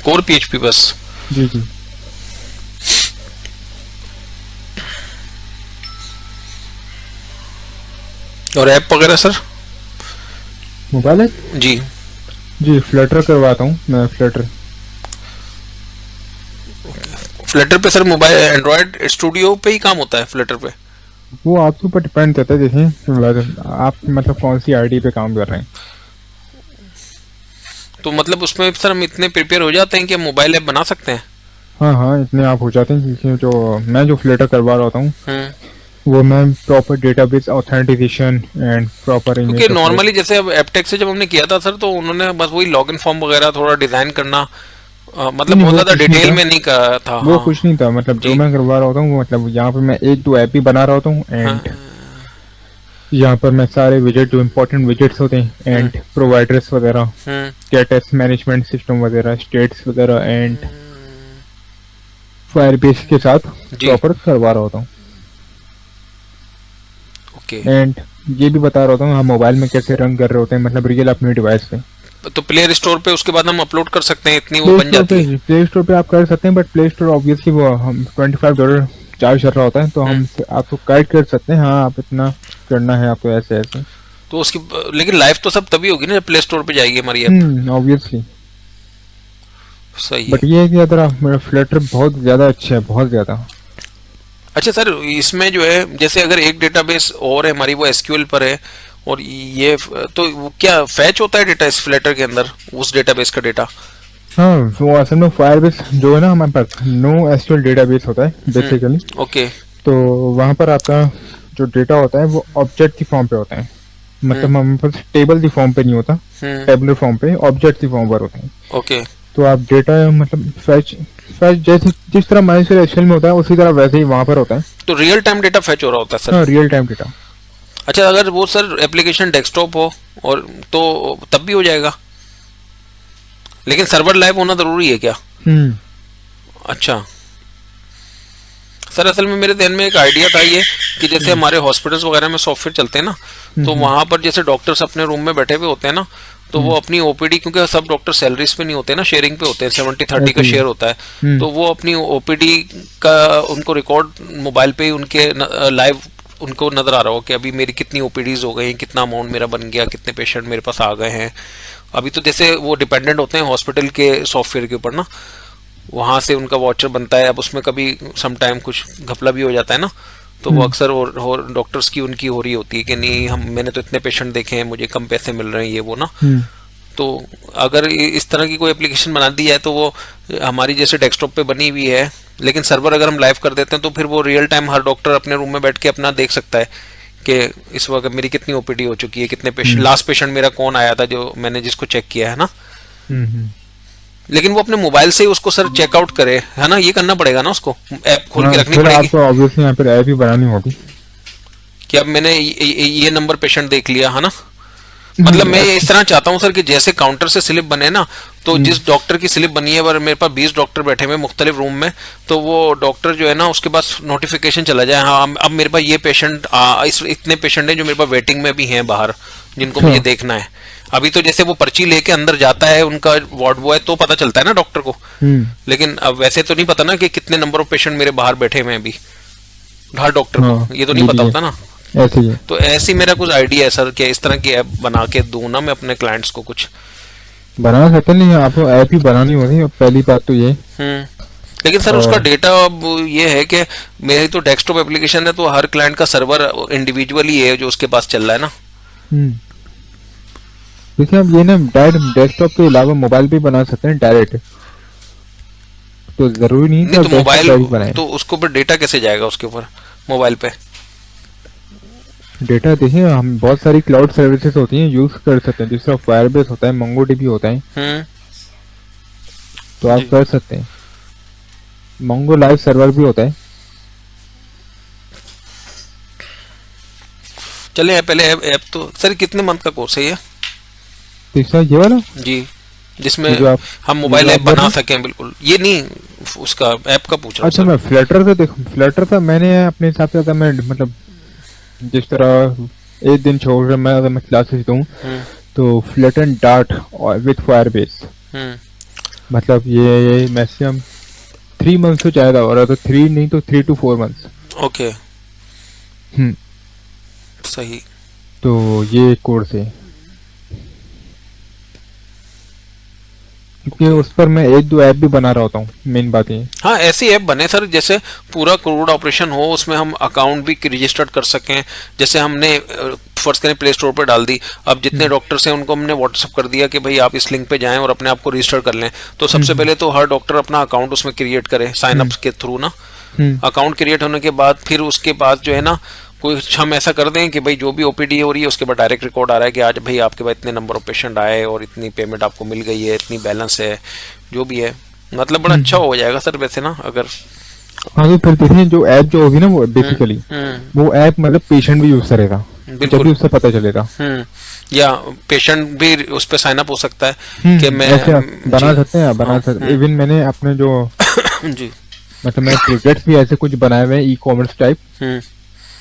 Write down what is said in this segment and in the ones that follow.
Core PHP बस। जी जी। और app वगैरह सर? मोबाइल है जी। जी, फ्लटर करवाता हूँ मैं, फ्लटर। फ्लटर पे सर मोबाइल एंड्रॉयड स्टूडियो पे ही काम होता है फ्लटर पे? वो आपके ऊपर डिपेंड करता है, जैसे आप मतलब कौन सी आईडी पे काम कर रहे हैं। तो मतलब उसमें सर हम इतने प्रिपेयर हो जाते हैं कि हम मोबाइल ऐप बना सकते हैं? हाँ हाँ, इतने आप हो जाते हैं, क्योंकि जो फ्लटर करवा रहा हूँ हम्म। वो मैं proper database authentication and proper image क्योंकि अपलोड। नॉर्मली जैसे अब एपटेक से जब हमने किया था सर, तो उन्होंने बस वही लॉगिन फॉर्म वगैरह थोड़ा डिजाइन करना, नहीं मतलब नहीं, बहुत वो ज्यादा कुछ नहीं डिटेल था। में नहीं करा था। वो हाँ। कुछ नहीं था, मतलब जो जी। मैं करवा रहा हूँ वो, मतलब यहाँ पे मैं एक दो ऐप ही बना रहा हूँ, हाँ। एंड यहाँ पर मैं सारे विजेट, जो इम्पोर्टेंट विजेट्स होते हैं हम्म। एंड प्रोवाइडर्स वगैरह, हम्म। स्टेटस मैनेजमेंट सिस्टम वगैरह, स्टेट्स वगैरह एंड फायरबेस के साथ जी। प्रॉपर करवा रहा होता हूँ। ओके। एंड ये भी बता रहा होता हूँ हम मोबाइल में कैसे रन कर रहे होते हैं, मतलब रियल अपने डिवाइस पे। तो प्ले स्टोर पे उसके बाद हम अपलोड कर सकते हैं, इतनी वो प्ले बन स्टोर जाती है? पे प्ले स्टोर पे आप कर सकते हैं, बट प्ले स्टोर ऑब्वियसली वो हम $25 चार्ज कर रहा होता है, तो हम्म। हम आपको गाइड कर सकते हैं, हाँ आप इतना करना है आपको, ऐसे ऐसे। तो उसकी लेकिन लाइव तो सब तभी होगी ना जब प्ले स्टोर पे जाएगी हमारी ऐप। ऑब्वियसली। सही है। बट ये है कि अगर आप, मेरा फ्लटर बहुत ज़्यादा अच्छा है, बहुत ज़्यादा। अच्छा सर, इसमें जो है जैसे अगर एक डेटाबेस और है हमारी, वो एसक्यूएल पर है, और ये तो वो क्या फैच होता है डेटा इस फ्लटर के अंदर, उस डेटाबेस का डेटा? हाँ, वो असल में फायरबेस जो है ना हमारे पास, नो एसक्यूएल डेटाबेस होता है बेसिकली। ओके। तो वहाँ पर आपका जो डेटा होता है वो ऑब्जेक्ट की फॉर्म पे होता है, हम्म। मतलब हमारे पास टेबल की फॉर्म पे नहीं होता, हम्म। टेबलर फॉर्म पे, ऑब्जेक्ट की फॉर्म पर होता है। ओके। तो आप डेटा मतलब फैच फैच जैसे जिस तरह माइनस एक्सेल में होता है उसी तरह वैसे ही वहाँ पर होता है। तो रियल टाइम डेटा फैच हो रहा होता है सर? हाँ, रियल टाइम डेटा। अच्छा, अगर वो सर एप्लीकेशन डेस्कटॉप हो और तो तब भी हो जाएगा, लेकिन सर्वर लाइव होना जरूरी है क्या? हम्म। अच्छा सर, असल में मेरे ध्यान में एक आइडिया था ये, कि जैसे हम्म। हमारे हॉस्पिटल्स वगैरह में सॉफ्टवेयर चलते हैं ना, तो हम्म। वहां पर जैसे डॉक्टर्स अपने रूम में बैठे हुए होते हैं ना, तो वो हम्म। अपनी ओपीडी, क्योंकि सब डॉक्टर सैलरीज पे नहीं होते ना, शेयरिंग पे होते हैं, 70-30 का ऐसे ही है। शेयर होता है, हम्म। तो वो अपनी ओपीडी का उनको रिकॉर्ड मोबाइल पे उनके लाइव उनको नजर आ रहा हो कि अभी मेरी कितनी ओपीडीज हो गई, कितना अमाउंट मेरा बन गया, कितने पेशेंट मेरे पास आ गए हैं। अभी तो जैसे वो डिपेंडेंट होते हैं हॉस्पिटल के सॉफ्टवेयर के ऊपर ना, वहां से उनका वॉचर बनता है। अब उसमें कभी समटाइम कुछ घपला भी हो जाता है ना, तो वो हम्म। अक्सर डॉक्टर्स की उनकी हो रही होती है कि नहीं, हम मैंने तो इतने पेशेंट देखे हैं, मुझे कम पैसे मिल रहे हैं, ये वो ना। हम्म। तो अगर इस तरह की कोई एप्लीकेशन बना दी जाए, तो वो हमारी जैसे डेस्कटॉप पे बनी हुई है, लेकिन सर्वर अगर हम लाइव कर देते हैं, तो फिर वो रियल टाइम हर डॉक्टर अपने रूम में बैठ के अपना देख सकता है कि इस वक्त मेरी कितनी ओपीडी हो चुकी है, कितने पेशेंट, हम्म। लास्ट पेशेंट मेरा कौन आया था जो मैंने जिसको चेक किया है ना। हम्म। लेकिन वो अपने मोबाइल से ही उसको सर चेकआउट करे, है ना, ये करना पड़ेगा ना, उसको ऐप खोल के हाँ, रखनी फिर पड़ेगी आपको ऑब्वियसली यहाँ पर ऐप ही बनानी होगी। कि अब मैंने ये नंबर पेशेंट देख लिया, है ना। मतलब मैं ऐप। इस तरह चाहता हूँ सर कि जैसे काउंटर से स्लिप बने ना, तो हम्म। जिस डॉक्टर की स्लिप बनी है, अगर मेरे पास 20 डॉक्टर बैठे हुए मुख्तलिफ रूम में, तो वो डॉक्टर जो है ना, उसके पास नोटिफिकेशन चला जाए, हाँ अब मेरे पास ये पेशेंट, इतने पेशेंट हैं जो मेरे पास वेटिंग में भी हैं बाहर, जिनको अच्छा। मुझे देखना है। अभी तो जैसे वो पर्ची लेके अंदर जाता है उनका वार्ड बॉय, तो पता चलता है ना डॉक्टर को, हम्म। लेकिन अब वैसे तो नहीं पता ना कि कितने नंबर ऑफ पेशेंट मेरे बाहर बैठे हुए हैं अभी, हर डॉक्टर को हाँ, ये तो नहीं ये पता भी है, होता ना। ऐसे ही है। तो ऐसी मेरा कुछ आइडिया है सर कि इस तरह की ऐप बना के दूं ना मैं अपने क्लाइंट्स को कुछ। बना सकते नहीं, आपको ऐप ही बनानी होगी, पहली बात तो ये। हम्म। लेकिन सर उसका और डेटा अब ये है कि मेरी तो डेस्कटॉप एप्लीकेशन है, तो हर क्लाइंट का सर्वर इंडिविजुअली है जो उसके पास चल रहा है ना। हम्म, देखिए आप ये ना डायरेक्ट डेस्कटॉप के अलावा मोबाइल पे बना सकते हैं डायरेक्ट, तो जरूरी नहीं कि नहीं आप तो डेस्कटॉप मोबाइल, पे ही बनाएं। तो उसके ऊपर डेटा कैसे जाएगा उसके ऊपर मोबाइल पे? डेटा देखिए, हम बहुत सारी क्लाउड सर्विसेज होती हैं, यूज कर सकते हैं, जिस तरह फायरबेस होता है, मंगोडीबी होता है, हम्म। तो आप जी। कर सकते हैं। मंगो लाइव सर्वर भी होता है। चले पहले ऐप तो सर कितने मंथ का कोर्स है ये? तीसरा ये वाला, जी, जिसमें ये जो आप हम ये मोबाइल जो ऐप आप कर रहे बना हैं। सकें, बिल्कुल ये नहीं, उसका ऐप का पूछ रहा हूँ अच्छा, सर। मैं फ्लटर से देखो, फ्लटर से मैंने अपने हिसाब से, अगर मैं मतलब जिस तरह एक दिन छोड़ कर मैं अगर मैं क्लासेस दूँ, हम्म। तो फ्लटर एंड डार्ट और विथ फायरबेस, हम्म। मतलब ये मैक्सिमम 3 मंथ्स तो ज़्यादा हो रहा, तो 3 नहीं तो 3 to 4 मंथ्स। ओके। हम्म। सही। तो ये कोर्स है, क्योंकि ओके। उस पर मैं 1-2 ऐप भी बना रहा होता हूँ, मेन बात ये। हाँ, ऐसी ऐप बने सर जैसे पूरा क्रूड ऑपरेशन हो, उसमें हम अकाउंट भी रजिस्टर्ड कर सकें। जैसे हमने फर्स्ट करें प्ले स्टोर पर डाल दी, अब जितने हम्म। डॉक्टर्स हैं उनको हमने व्हाट्सअप कर दिया कि भाई आप इस लिंक पे जाएं और अपने आप को रजिस्टर कर लें। तो सबसे हम्म। पहले तो हर डॉक्टर अपना अकाउंट उसमें क्रिएट करे साइन हम्म। अप के थ्रू ना। हम्म। अकाउंट क्रिएट होने के बाद फिर उसके बाद जो है ना, कुछ हम ऐसा कर दें कि भाई जो भी ओपीडी हो रही है उसके बाद डायरेक्ट रिकॉर्ड आ रहा है कि आज भाई आपके पास इतने नंबर ऑफ पेशेंट आए और इतनी पेमेंट आपको मिल गई है, इतनी बैलेंस है, जो भी है। मतलब बड़ा अच्छा हम्म। हो जाएगा सर वैसे ना अगर। हाँ, तो फिर देखिए जो ऐप जो होगी ना, वो बेसिकली हम्म। वो ऐप मतलब पेशेंट भी यूज करेगा, जब भी बिल्कुल। उससे पता चलेगा। हम्म। या पेशेंट भी उस पर साइन अप हो सकता है कि मैं। ऐसे आप जी। बना सकते हैं, आप हाँ। बना सकते, इवन मैंने अपने जो जी। मतलब मैं प्रोजेक्ट्स भी ऐसे कुछ बनाए हुए हैं ई कॉमर्स टाइप हम्म।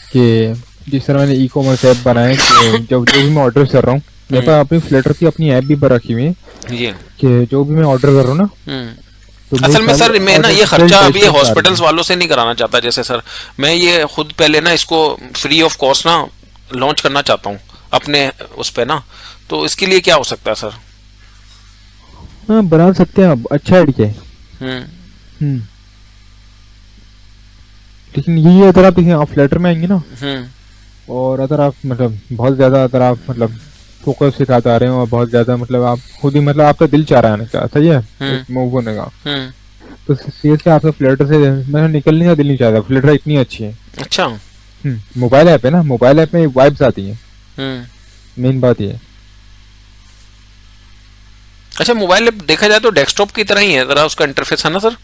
कि जिस तरह मैंने ई कॉमर्स ऐप बनाए कि जब जो भी मैं ऑर्डर कर रहा हूँ, मेरे हम्म। पास अपनी फ्लटर की अपनी ऐप भी रखी हुई है ये। कि जो भी मैं ऑर्डर कर रहा हूँ ना, हम्म। तो मेरी असल में सारी सर मैं ना ऑर्डर ये डिटेल खर्चा अब ये डैशबोर्ड पे आ रही हॉस्पिटल्स है। वालों से नहीं कराना चाहता। जैसे सर मैं ये खुद पहले ना इसको फ्री ऑफ कॉस्ट ना लॉन्च करना चाहता हूँ अपने उस पे ना। तो इसके लिए क्या हो सकता है सर? हाँ, बना सकते हैं आप, अच्छा आइडिया है। हम्म। हम्म। लेकिन यही है, अगर आप देखिए आप फ्लटर में आएंगे ना, हम्म। और अगर आप मतलब बहुत ज्यादा, अगर आप मतलब फोकस के साथ आ रहे हो और बहुत ज्यादा मतलब आप खुद ही मतलब आपका दिल चाह रहा है आने का, सही है, हम्म। एक मूव होने का, हम्म। तो सीरियसली आपका फ्लटर से मतलब निकलने का दिल नहीं चाहता, फ्लटर इतनी अच्छी है। अच्छा। मोबाइल ऐप है ना, मोबाइल ऐप में वाइब्स आती है, हम्म। मेन बात ये है। अच्छा, मोबाइल ऐप देखा जाए तो डेस्कटॉप की तरह ही है जरा उसका इंटरफेस है ना सर?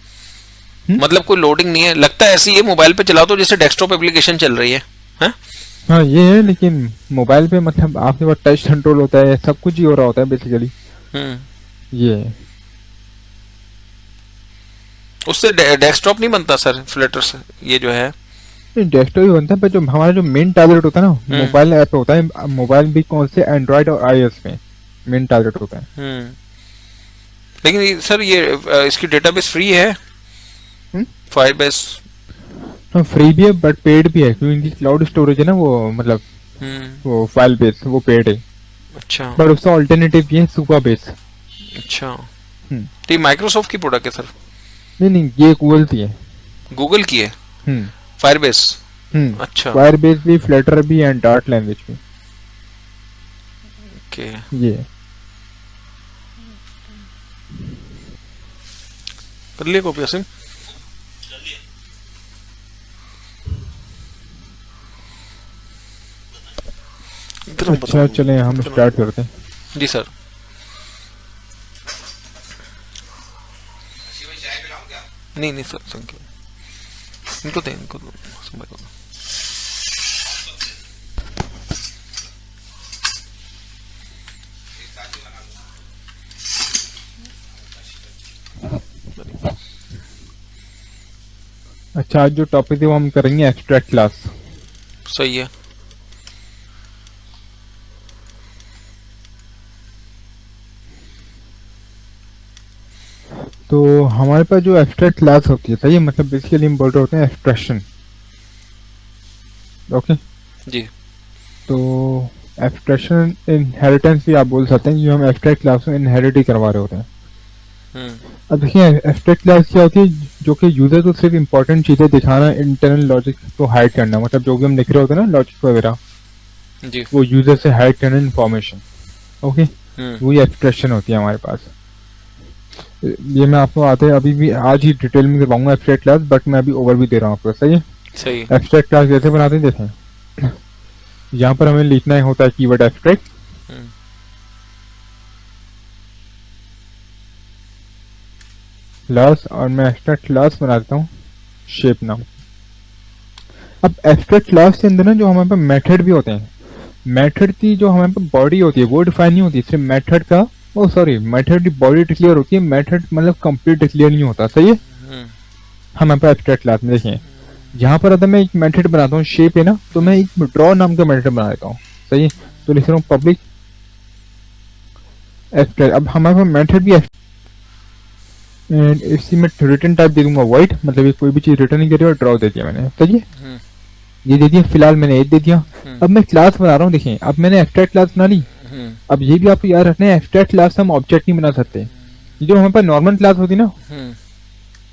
हम्म? मतलब कोई लोडिंग नहीं है, लगता है ऐसी है मोबाइल पे चलाओ तो जैसे डेस्कटॉप एप्लीकेशन चल रही है। हैं? हाँ ये है, लेकिन मोबाइल पे मतलब आपके पास टच कंट्रोल होता है, सब कुछ ही हो रहा होता है बेसिकली, हम्म। ये है। उससे डेस्कटॉप नहीं बनता सर फ्लटर से ये जो है? डेस्कटॉप ही बनता है, पर जो हमारा जो मेन टारगेट होता है ना, हम्म। मोबाइल ऐप होता है, मोबाइल भी कौन से एंड्रॉइड और आईओएस में मेन टारगेट होता है। हम्म। लेकिन सर ये इसकी डेटाबेस फ्री है हम्म? फायरबेस? हाँ, फ्री भी है बट पेड भी है, क्योंकि इनकी क्लाउड स्टोरेज है ना, वो मतलब हम्म। वो फाइल बेस वो पेड है, अच्छा। बट उसका ऑल्टरनेटिव भी है सुपर बेस। अच्छा, हम्म। तो ये माइक्रोसॉफ्ट की प्रोडक्ट है सर? नहीं नहीं, ये गूगल की है। गूगल की है हम्म। फायरबेस? हम्म। अच्छा। फायर बेस भी, फ्लटर भी एंड डार्ट लैंग्वेज भी, ओके। ये है। कर लिया कॉपी असीम? इधर हम अच्छा बताओ। चलें हम चलो। स्टार्ट करते हैं। जी सर। नहीं नहीं सर, थैंक यू। इनको दें, इनको दो, समय को दो। अच्छा, आज जो टॉपिक है वो हम करेंगे एब्स्ट्रैक्ट क्लास। सही है। तो हमारे पास जो एब्स्ट्रैक्ट क्लास होती है, सही है, मतलब बेसिकली हम बोल रहे होते हैं एक्सप्रेशन। ओके। जी। तो एब्स्ट्रैक्शन इनहेरिटेंस भी आप बोल सकते हैं, जो हम एब्स्ट्रैक्ट क्लास में इनहेरिट ही करवा रहे होते हैं। हम्म। अब देखिए एब्स्ट्रैक्ट क्लास क्या होती है, जो कि यूजर को सिर्फ इंपॉर्टेंट चीजें दिखाना, इंटरनल लॉजिक को हाइड करना, मतलब जो भी हम लिख रहे होते हैं ना लॉजिक वगैरह, जी। वो यूजर से हाइड करना इन्फॉर्मेशन। ओके। हम्म। वही एक्सप्रेशन होती है हमारे पास। ये मैं आपको आते अभी भी आज ही डिटेल में करवाऊंगा एब्स्ट्रैक्ट क्लास, बट मैं अभी ओवर भी दे रहा हूँ आपको, सही है। सही है। एब्स्ट्रैक्ट क्लास कैसे बनाते हैं देखें, यहाँ पर हमें लिखना होता है कीवर्ड एब्स्ट्रैक्ट, हम्म। क्लास, और मैं एब्स्ट्रैक्ट क्लास बना देता हूँ शेप नाम। अब एब्स्ट्रैक्ट क्लास के अंदर ना जो हमारे पास मेथड भी होते हैं, मेथड की जो हमारे पास बॉडी होती है वो डिफाइन नहीं होती, सिर्फ मेथड का, ओ सॉरी, मेथड की बॉडी डिक्लेयर होती है, मेथड मतलब कंप्लीट डिक्लेयर नहीं होता, सही है। हम्म। हमारे पास एब्स्ट्रैक्ट क्लास में देखिए, यहाँ पर अगर मैं एक मेथड बनाता हूँ शेप है ना, तो मैं एक ड्रॉ नाम का मेथड बना देता हूँ, सही है। तो लिख रहा हूँ पब्लिक एब्स्ट्रैक्ट। अब हमारे पास मेथड भी एंड इसी में रिटर्न टाइप दे दूंगा वाइट, मतलब ये कोई भी चीज रिटर्न नहीं कर रही और ड्रॉ दे दिया मैंने। सही है, हम्म, ये दे दिया, फिलहाल मैंने एज दे दिया। हम्म, अब मैं क्लास बना रहा हूँ, देखिए अब मैंने एब्स्ट्रैक्ट क्लास बना ली। हम्म, अब ये भी आपको याद रखना है, एब्स्ट्रैक्ट क्लास हम ऑब्जेक्ट नहीं बना सकते। ये जो हमारे पास नॉर्मल क्लास होती है ना, हम्म,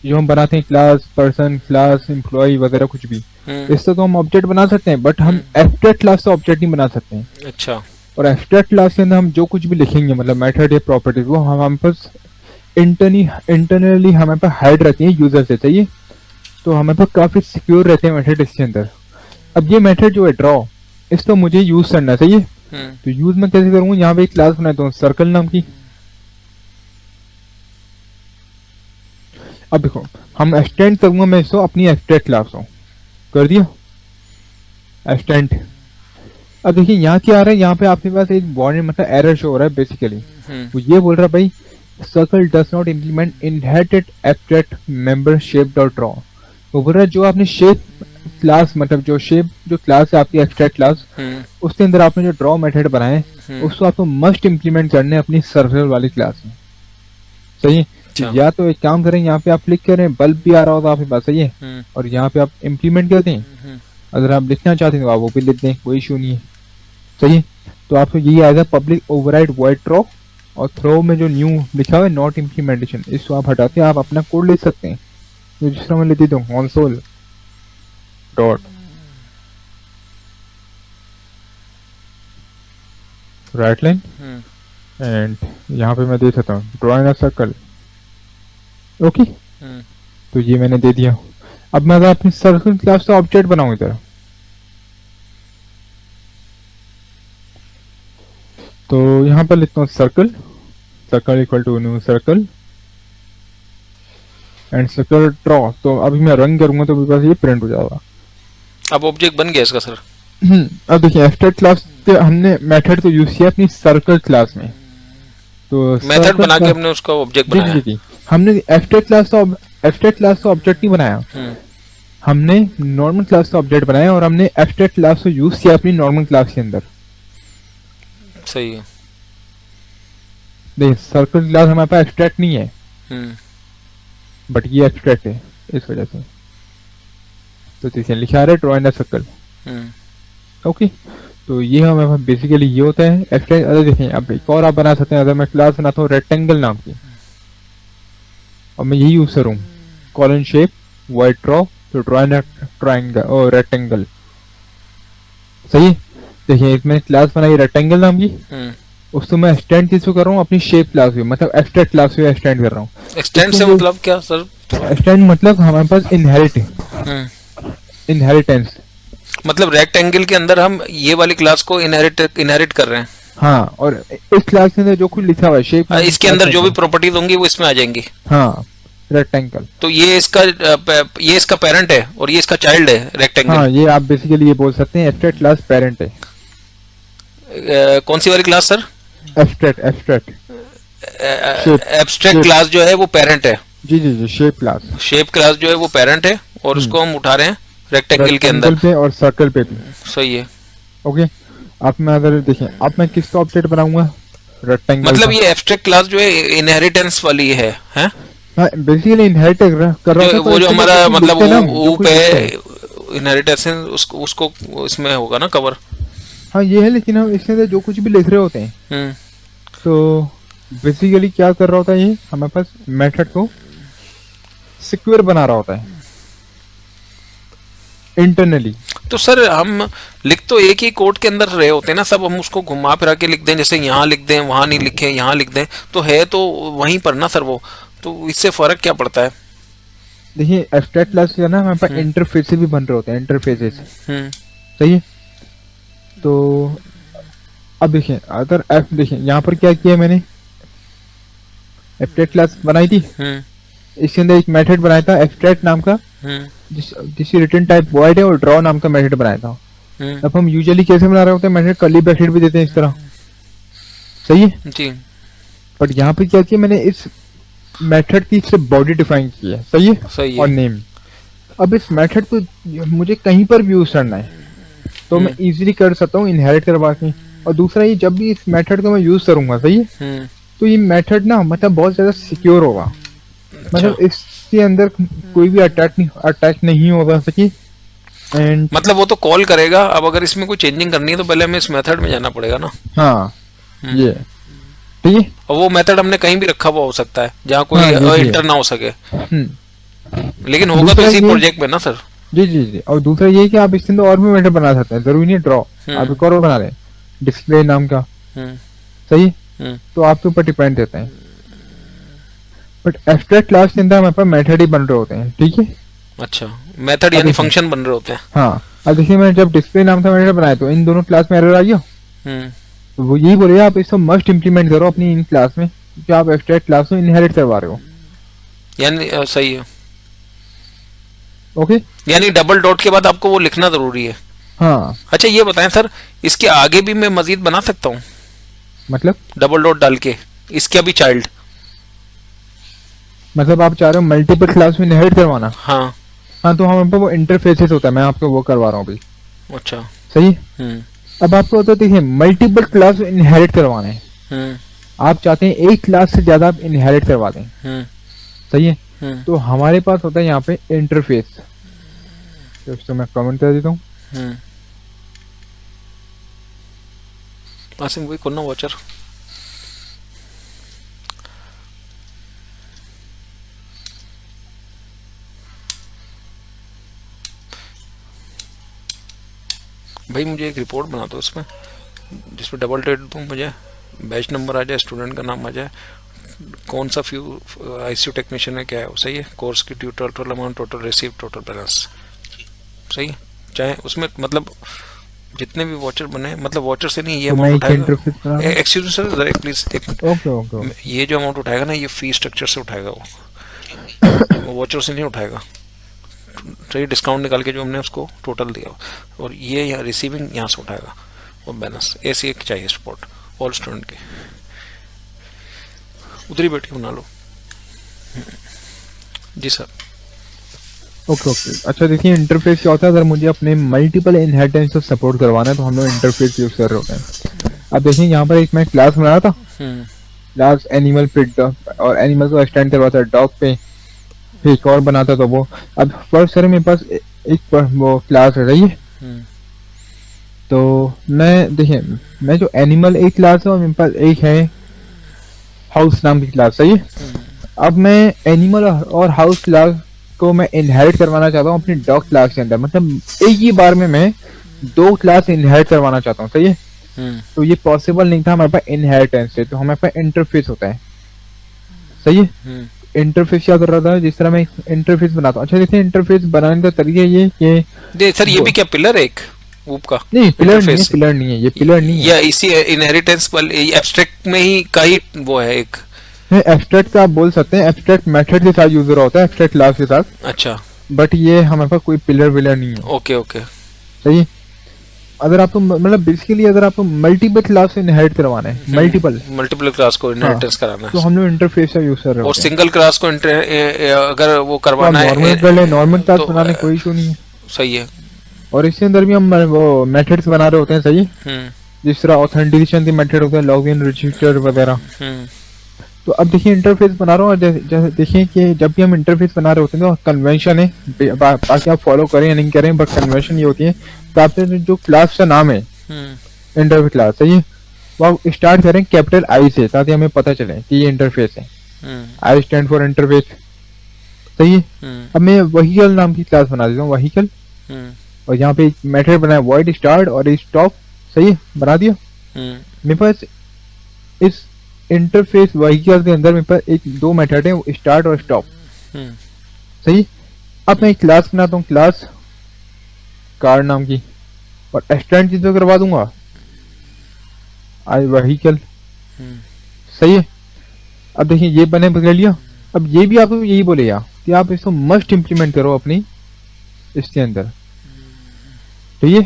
जो हम बनाते हैं क्लास पर्सन, क्लास एम्प्लॉय वगैरह कुछ भी, हम्म, इससे तो हम ऑब्जेक्ट बना सकते हैं, बट हम हम्म, एब्स्ट्रैक्ट क्लास से ऑब्जेक्ट नहीं बना सकते हैं। अच्छा, और एब्स्ट्रैक्ट क्लास के अंदर हम जो कुछ भी लिखेंगे, मतलब मेथड या प्रॉपर्टीज, वो हमारे पास इंटरनली हमारे पास हाइड रहती है यूजर से। चाहिए, तो हमारे पास काफी सिक्योर रहते हैं मेथड इसके अंदर। अब ये मेथड जो है ड्रॉ, इसको मुझे यूज करना चाहिए। हम्म, तो यूज मैं कैसे करूंगा, यहाँ पे एक क्लास बनाता हूँ सर्कल नाम की। अब देखो, हम एक्सटेंड करूंगा मैं इसको अपनी एब्स्ट्रैक्ट क्लास को, कर दिया एक्सटेंड। अब देखिए यहाँ क्या आ रहा है, यहाँ पे आपके पास एक वार्निंग मतलब एरर शो हो रहा है बेसिकली। हम्म, तो ये बोल रहा है भाई circle does not implement inherited abstract member shape dot draw. वो बोल रहा है जो आपने शेप क्लास, मतलब जो शेप जो क्लास है आपकी एब्स्ट्रैक्ट क्लास, हम्म, उसके अंदर आपने जो ड्रॉ मेथड बनाए उसको आपको मस्ट इम्प्लीमेंट करने हैं अपनी सर्कल वाली क्लास में। सही है, तो अच्छा, या तो एक काम करें, यहाँ पे आप क्लिक करें, बल्ब भी आ रहा होगा आपके पास। सही है, हम्म, और यहाँ पे आप इम्प्लीमेंट कर दें। हम्म, अगर आप लिखना चाहते हैं तो आप वो भी लिख दें, कोई इशू नहीं है। सही है, तो आपको यही आएगा पब्लिक ओवरराइड वॉइड थ्रो, और थ्रो में जो न्यू लिखा हुआ है नॉट इम्प्लीमेंटेशन, इसको आप हटा के आप अपना कोड लिख सकते हैं। तो जिस तरह मैं लिख देता हूँ console dot right line, hmm, and यहाँ पे मैं दे सकता हूँ ड्रॉइंग अ सर्कल। ओके, हम्म, तो ये मैंने दे दिया। अब मैं अगर अपनी सर्कल क्लास का ऑब्जेक्ट बनाऊं इधर, तो यहाँ पर लिखता हूँ circle, circle equal to new circle and circle draw. तो अभी मैं रन करूंगा तो मेरे पास ये प्रिंट हो जाएगा। अब ऑब्जेक्ट बन गया इसका सर? अब देखिए एब्स्ट्रैक्ट क्लास के हमने मेथड को यूज किया अपनी सर्कल क्लास में। तो मेथड सर्कल बना के क्लास, हमने उसका ऑब्जेक्ट जी बनाया जी है। जी, हमने एब्स्ट्रैक्ट क्लास का ऑब्जेक्ट नहीं बनाया, हम्म, हमने नॉर्मल क्लास का ऑब्जेक्ट बनाया और हमने एब्स्ट्रैक्ट क्लास को यूज किया अपनी नॉर्मल क्लास के अंदर। सही है। देखिए सर्कल क्लास हमारे पास एब्स्ट्रैक्ट नहीं है, हम्म, बट ये एब्स्ट्रैक्ट है इस वजह से। तो देखिए लिखा रहा है draw in the circle. Hmm, okay, तो ये हमारे पास बेसिकली ये होता है एब्स्ट्रैक्ट। अगर देखें अब एक और आप बना सकते हैं, अगर मैं क्लास बनाता हूँ रेक्टेंगल नाम की, और मैं यही यूज करूँ कॉलन शेप वाइड ड्रॉ, तो ड्रॉ इन ट्राइंगल और रेक्टेंगल। सही है, देखिए एक मैंने क्लास बनाई रेक्टेंगल नाम की, हम्म। उसको मैं एक्सटेंड किसको कर रहा हूँ, अपनी शेप क्लास में, मतलब एब्स्ट्रैक्ट क्लास में एक्सटेंड कर रहा हूँ। एक्सटेंड से इसको मतलब क्या सर? एक्सटेंड मतलब हमारे पास इनहेरिट, हम्म, इनहेरिटेंस। मतलब रेक्टेंगल के अंदर हम ये वाली क्लास को इनहेरिट कर रहे हैं। हाँ, और इस क्लास के अंदर जो कुछ लिखा हुआ है शेप, इसके अंदर जो भी प्रॉपर्टीज होंगी वो इसमें आ जाएंगी। हाँ रेक्टेंगल। तो ये इसका पेरेंट है और ये इसका चाइल्ड है रेक्टेंगल। हाँ, ये आप बेसिकली ये बोल सकते हैं एब्स्ट्रैक्ट क्लास पेरेंट है। कौन सी वाली class sir? Abstract, abstract shape, abstract shape, class जो है वो पेरेंट है। जी जी जी, शेप क्लास। शेप क्लास जो है वो पेरेंट है और उसको हम उठा रहे हैं रेक्टेंगल के रेक्टेंगल अंदर। पे और सर्कल पे भी। सही है। ओके, अब मैं अगर देखें, अब मैं किसका ऑब्जेक्ट बनाऊंगा, रेक्टेंगल मतलब का। ये एब्स्ट्रैक्ट क्लास जो है इनहेरिटेंस वाली है, हैं? हाँ, बेसिकली इनहेरिट कर रहा था, जो तो वो जो इसके अंदर हमारा जो कुछ मतलब लिखते हैं ना, जो ऊप कुछ लिखते हैं। है इनहेरिटेंस, उसको उसको इसमें होगा ना कवर। हाँ ये है, लेकिन हम इसके अंदर जो कुछ भी लिख रहे होते हैं, हम्म, तो बेसिकली क्या कर रहा होता है, ये हमारे पास मेथड को सिक्योर बना रहा होता है इंटरनली। तो सर हम लिख तो एक ही कोड के अंदर रहे होते हैं ना सब, हम उसको घुमा फिरा के लिख दें, जैसे यहाँ लिख दें वहां नहीं लिखें, यहाँ लिख दें, तो है तो वहीं पर ना सर वो, तो इससे फर्क क्या पड़ता है? देखिए एब्स्ट्रैक्ट क्लास का ना हमारे पास इंटरफेस भी बन रहे होते हैं, इंटरफेसेस। हम्म, सही है, तो अब देखिए अगर देखिए यहाँ पर क्या किया मैंने, एब्स्ट्रैक्ट क्लास बनाई थी, हम्म, इसके अंदर एक मेथड बनाया था एब्स्ट्रैक्ट नाम का, हम्म, जिसकी रिटर्न टाइप वॉइड है, और ड्रॉ नाम का मेथड बनाया था। अब हम यूजुअली कैसे बना रहे होते हैं, मेथड कर्ली ब्रैकेट भी देते हैं इस तरह। सही है, जी, बट यहाँ पे क्या किया मैंने, इस मेथड की सिर्फ बॉडी डिफाइन की है। सही है, सही और है। नेम। अब इस मेथड को मुझे कहीं पर भी यूज करना है तो मैं इजीली कर सकता हूँ इनहेरिट करवा के। और दूसरा ये, जब भी इस मेथड को मैं यूज करूंगा, सही है, तो ये मेथड ना मतलब बहुत ज्यादा सिक्योर होगा। मतलब इसके अंदर कोई भी अटैच नहीं होगा सकी। एंड मतलब वो तो कॉल करेगा, अब अगर इसमें कोई चेंजिंग करनी है तो पहले हमें इस मेथड में जाना पड़ेगा ना। हाँ हम्म। ये ठीक है। और वो मेथड हमने कहीं भी रखा हुआ हो सकता है जहाँ कोई हाँ, ये भी है। इंटर ना हो सके, हम्म। लेकिन होगा तो दूसरा इसी ये प्रोजेक्ट में ना सर। जी जी जी, और दूसरा ये कि आप इसके अंदर और भी मेथड बना सकते हैं, जरूरी नहीं ड्रॉ, आप एक और बना लें डिस्प्ले नाम का। हम्म सही। हम्म तो आपके ऊपर डिपेंड रहता है, बट एब्स्ट्रैक्ट क्लास के अंदर हमारे पास मेथड ही बन रहे होते हैं। ठीक है। अच्छा, मेथड अब यानी देखिए, फंक्शन बन रहे होते हैं। हाँ अब देखिए मैंने जब डिस्प्ले नाम का मेथड बनाया तो इन दोनों क्लास में एरर आ गया। हम्म तो वो यही बोलेगा आप इसको मस्ट इम्प्लीमेंट करो अपनी इन क्लास में, क्योंकि आप एब्स्ट्रैक्ट क्लास को इनहेरिट करवा रहे हो। यानी सही है। ओके। यानी डबल डॉट के बाद आपको वो लिखना जरूरी है। हाँ अच्छा ये बताएं सर, इसके आगे भी मैं मजीद बना सकता हूँ मतलब डबल डॉट डाल के, इसके अभी चाइल्ड? मतलब आप चाह रहे हो मल्टीपल क्लास में इनहेरिट करवाना? हाँ। हाँ तो हमारे पास वो इंटरफेसेस होता है, मैं आपको वो करवा रहा हूँ अभी। अच्छा। सही। हम्म अब आपको होता है देखिए मल्टीपल क्लास में इनहेरिट करवाना है, हम्म आप चाहते हैं एक क्लास से ज्यादा आप इनहेरिट करवा दें। हम्म सही है। हम्म तो हमारे पास होता है यहाँ पे इंटरफेस, तो इसको मैं कमेंट कर देता हूँ। हम्म आसिम वही खोलना वॉचर। भाई मुझे एक रिपोर्ट बना दो इसमें, जिसमें डबल डेट दूँ, मुझे बैच नंबर आ जाए, स्टूडेंट का नाम आ जाए, कौन सा फ्यू आईसीयू टेक्नीशियन है, क्या है वो, सही है, कोर्स की due, total amount, total receive, total balance, सही है। चाहे उसमें मतलब जितने भी वॉचर बने, मतलब वॉचर से नहीं ये तो मैं अमाउंट एक इंटरफेस बना उठाएगा। रहा एक्सक्यूज मी सर, जरा प्लीज एक मिनट। हूँ। Okay okay. ये जो अमाउंट उठाएगा ना, ये फी स्ट्रक्चर से उठाएगा, वो वॉचर से नहीं उठाएगा। तो ये डिस्काउंट निकाल के जो हमने उसको टोटल दिया, और ये यहाँ रिसीविंग यहाँ से उठाएगा, और बैलेंस ऐसे एक चाहिए रिपोर्ट ऑल स्टूडेंट के। उधर ही बैठी बना लो। जी सर। Okay okay. अच्छा देखिए इंटरफेस क्या होता है, अगर मुझे अपने मल्टीपल इनहेरिटेंस को सपोर्ट करवाना है तो हम लोग इंटरफेस यूज कर रहे होते हैं। अब देखिए यहाँ पर एक मैं क्लास बनाया था, क्लास एनिमल पिट, और एनिमल को एक्सटेंड करवाता डॉग पे, फिर एक और बनाता तो वो। अब फर्स्ट सर मेरे पास एक वो क्लास है रही है, तो मैं देखिए मैं जो एनिमल एक क्लास है और मेरे पास एक है हाउस नाम की क्लास। सही है। अब मैं एनिमल और हाउस क्लास को मैं इनहेरिट करवाना चाहता हूँ अपनी डॉग क्लास के अंदर, मतलब एक ही बार में मैं दो क्लास इनहेरिट करवाना चाहता हूँ। सही है। तो ये पॉसिबल नहीं था हमारे पास इनहेरिटेंस से, तो हमारे पास इंटरफेस होता है। सही है। इंटरफेस क्या कर रहा था, जिस तरह मैं इंटरफेस बनाता हूँ। अच्छा देखिए इंटरफेस बनाने का तरीका ये कि सर ये भी क्या पिलर है एक ऊप का? नहीं पिलर नहीं है, पिलर नहीं है, ये पिलर नहीं है। या इसी इनहेरिटेंस एब्स्ट्रैक्ट में ही का ही वो है एक एब्स्ट्रैक्ट का आप बोल सकते हैं, एब्स्ट्रैक्ट मेथड के साथ यूजर होता है, एब्स्ट्रैक्ट क्लास के साथ। अच्छा। बट ये हमारे पास कोई पिलर विलर नहीं है। Okay okay. सही है। अगर आपको मतलब बेसिकली अगर आपको मल्टीपल क्लास से इनहेरिट करवाना है, मल्टीपल क्लास को इनहेरिटेंस कराना है, तो हम लोग इंटरफेस का यूज कर रहे हैं। और सिंगल क्लास को अगर वो करवाना है, नॉर्मल कर ले, नॉर्मल क्लास बनाने कोई इशू नहीं है। सही है। और इसके अंदर भी हम वो मेथड्स बना रहे होते हैं। सही है। जिस तरह ऑथेंटिकेशन के मेथड होते हैं, लॉगिन, रजिस्टर वगैरह। तो अब देखिए इंटरफेस बना रहा हूँ, जैसे देखिए कि जब भी हम इंटरफेस बना रहे होते हैं तो कन्वेंशन है, बाकी आप फॉलो करें या नहीं करें, बट कन्वेंशन ये होती है तो आपने जो क्लास का नाम है इंटरफेस क्लास, सही है, वो आप स्टार्ट करें कैपिटल आई से, ताकि हमें पता चले कि ये इंटरफेस है। I stand for interface. सही है। अब मैं व्हीकल नाम की क्लास बना देता हूँ, व्हीकल, और यहाँ पे एक मेथड बनाया वॉइड स्टार्ट और स्टॉप। सही है, बना दिया। मेरे पास इस इंटरफेस व्हीकल के अंदर मेरे पास एक दो मेथड है, स्टार्ट और स्टॉप। सही। अब मैं एक क्लास बनाता हूँ, क्लास कार नाम की, और एक्सटेंड चीजों करवा दूंगा आई व्हीकल। सही है। अब देखिए ये बने बदल लिया। अब ये भी आपको यही बोलेगा कि आप इसको मस्ट इंप्लीमेंट करो अपनी इसके अंदर। तो ये